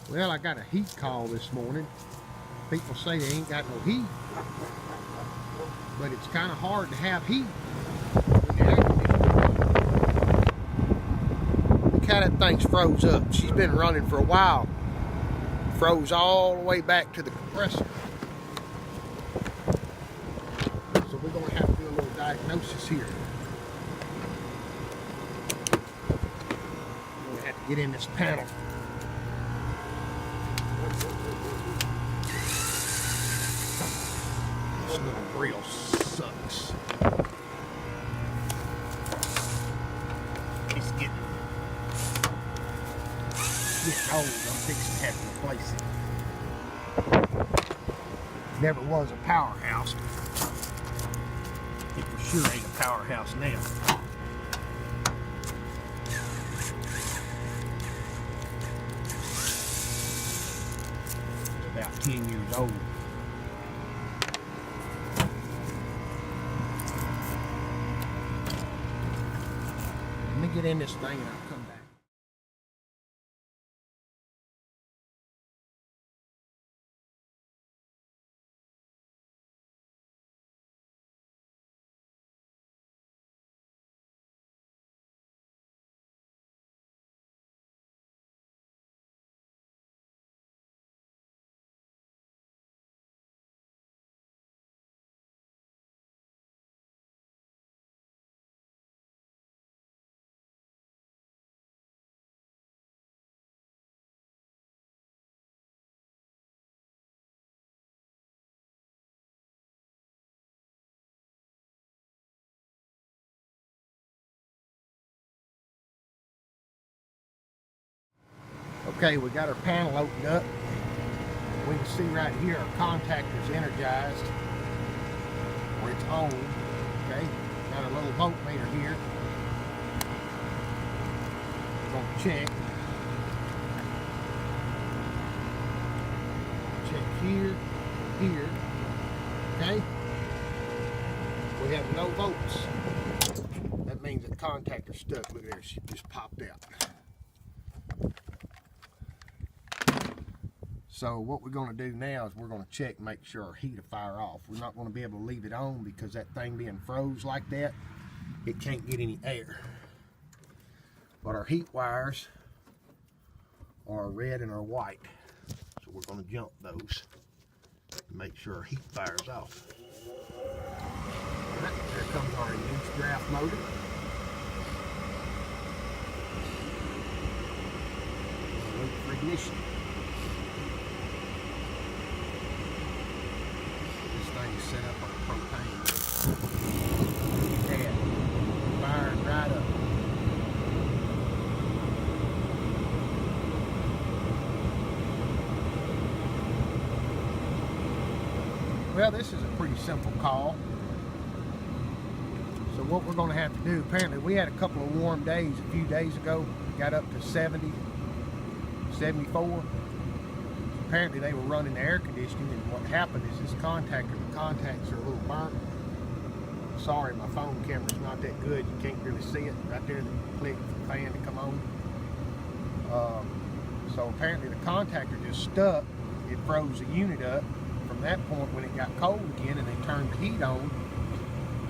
Well, I got a heat call this morning. People say they ain't got no heat, but it's kind of hard to have heat when the air conditioner's on. Look how that thing's froze up. She's been running for a while. Froze all the way back to the compressor. So we're going to have to do a little diagnosis here. We're going to have to get in this panel. This little grill sucks. It's getting old. I'm fixing to have to replace it. Never was a powerhouse. It for sure ain't a powerhouse now. It's about 10 years old. Let me get in this thing and I'll come back. Okay, we got our panel opened up. We can see right here our contactor's energized, or it's on. Okay, got a little voltmeter here. We're going to check. Check here, here. Okay, we have no volts. That means that the contactor's stuck. Look at there, she just popped out. So what we're going to do now is we're going to check, make sure our heat will fire off. We're not going to be able to leave it on because that thing being froze like that, it can't get any air. But our heat wires are red and are white. So we're going to jump those to make sure our heat fires off. All right, there comes our induced draft motor. Wait for ignition. Set up on propane. Yeah, firing right up. Well, this is a pretty simple call. So what we're going to have to do, apparently we had a couple of warm days a few days ago, got up to 70, 74. Apparently they were running the air conditioning, and what happened is this contactor, the contacts are a little burnt. Sorry, my phone camera's not that good. You can't really see it. Right there, the click for the fan to come on. So apparently the contactor just stuck. It froze the unit up. From that point, when it got cold again and they turned the heat on,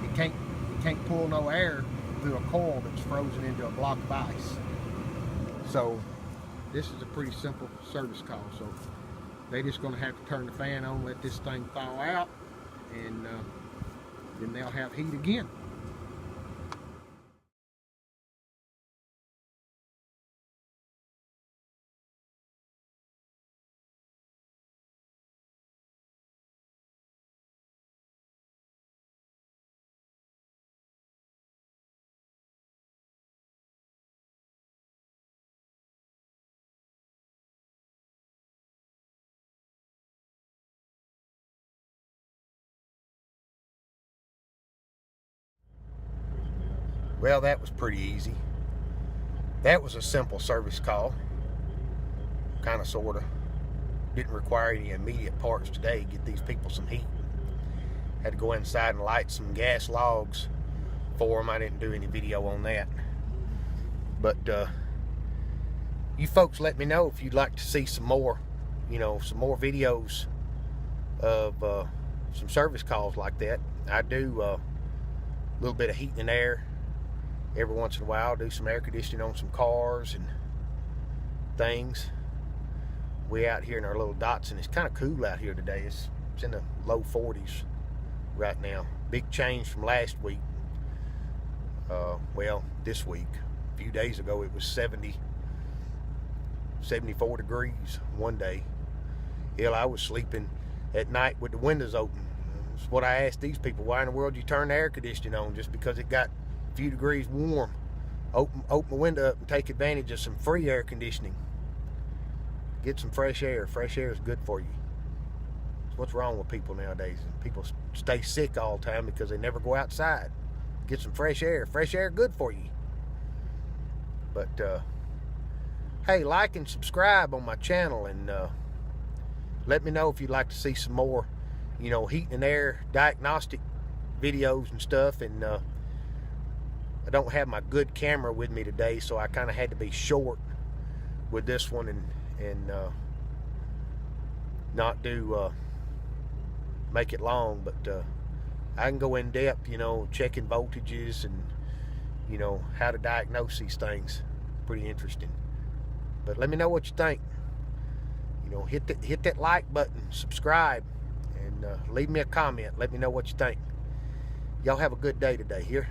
it can't pull no air through a coil that's frozen into a block of ice. So this is a pretty simple service call. So they're just going to have to turn the fan on, let this thing thaw out, and then they'll have heat again. Well, that was pretty easy. That was a simple service call. Kind of, sort of. Didn't require any immediate parts today to get these people some heat. Had to go inside and light some gas logs for them. I didn't do any video on that. But you folks let me know if you'd like to see some more, some more videos of some service calls like that. I do a little bit of heating and air every once in a while. Do some air conditioning on some cars and things. We out here in our little Datsun. It's kind of cool out here today. It's in the low 40s right now. Big change from last week. Well, this week. A few days ago it was 74 degrees one day. Hell, I was sleeping at night with the windows open. That's what I asked these people. Why in the world do you turn the air conditioning on? Just because it got a few degrees warm. Open the window up and take advantage of some free air conditioning. Get some fresh air. Fresh air is good for you. That's what's wrong with people nowadays. People stay sick all the time because they never go outside. Get some fresh air. Fresh air good for you. But hey, like and subscribe on my channel, and let me know if you'd like to see some more, heat and air diagnostic videos and stuff. And I don't have my good camera with me today, so I kind of had to be short with this one and not do make it long. But I can go in depth, checking voltages and how to diagnose these things. Pretty interesting. But let me know what you think. Hit that like button, subscribe, and leave me a comment. Let me know what you think. Y'all have a good day today here.